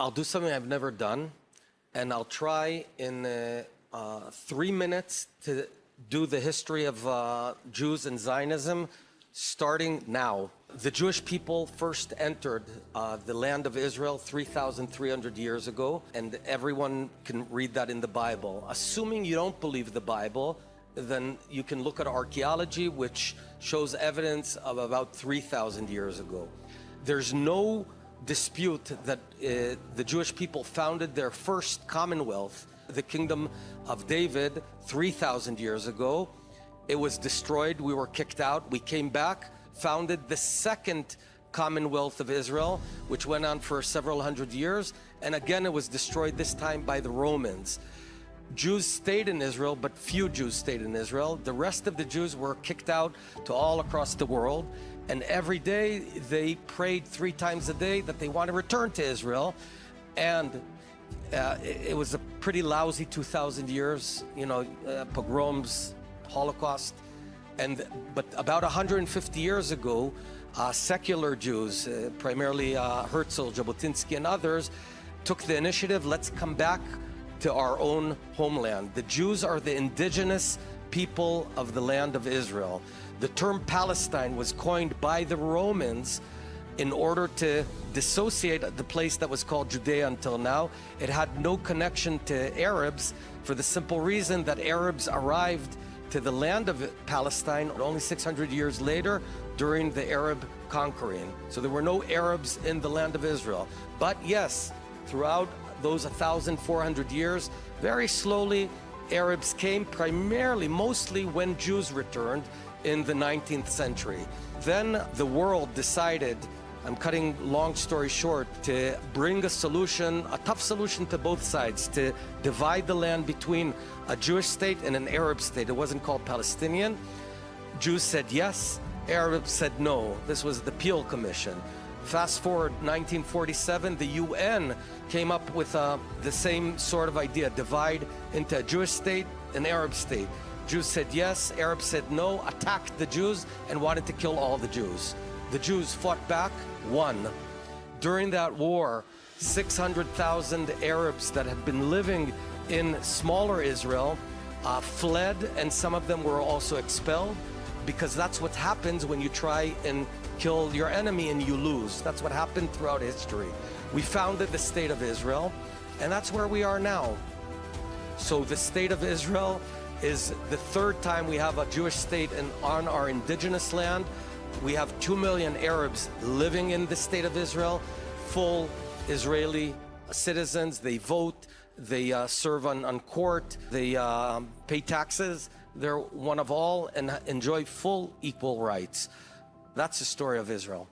I'll do something I've never done, and I'll try in 3 minutes to do the history of Jews and Zionism, starting now. The Jewish people first entered the land of Israel 3,300 years ago, and everyone can read that in the Bible. Assuming you don't believe the Bible, then you can look at archaeology, which shows evidence of about 3,000 years ago. There's no dispute that the Jewish people founded their first commonwealth, the Kingdom of David, 3,000 years ago. It was destroyed, we were kicked out, we came back, founded the second Commonwealth of Israel, which went on for several hundred years, and again it was destroyed, this time by the Romans. Jews stayed in Israel, but few Jews stayed in Israel. The rest of the Jews were kicked out to all across the world, and every day they prayed 3 times a day that they want to return to Israel. And it was a pretty lousy 2,000 years, pogroms, Holocaust. But about 150 years ago, secular Jews, primarily Herzl, Jabotinsky, and others, took the initiative. Let's come back to our own homeland. The Jews are the indigenous people of the land of Israel. The term Palestine was coined by the Romans in order to dissociate the place that was called Judea until now. It had no connection to Arabs, for the simple reason that Arabs arrived to the land of Palestine only 600 years later during the Arab conquering. So there were no Arabs in the land of Israel. But yes, throughout those 1,400 years, very slowly Arabs came, primarily, mostly when Jews returned in the 19th century. Then the world decided, I'm cutting long story short, to bring a solution, a tough solution to both sides, to divide the land between a Jewish state and an Arab state. It wasn't called Palestinian. Jews said yes, Arabs said no. This was the Peel Commission. Fast forward 1947, the UN came up with the same sort of idea, divide into a Jewish state, an Arab state. Jews said yes, Arabs said no, attacked the Jews and wanted to kill all the Jews. The Jews fought back, won. During that war, 600,000 Arabs that had been living in smaller Israel fled, and some of them were also expelled, because that's what happens when you try and kill your enemy and you lose. That's what happened throughout history. We founded the State of Israel, and that's where we are now. So the State of Israel is the 3rd time we have a Jewish state on our indigenous land. We have 2 million Arabs living in the State of Israel, full Israeli citizens. They vote, they serve on court, they pay taxes. They're one of all and enjoy full equal rights. That's the story of Israel.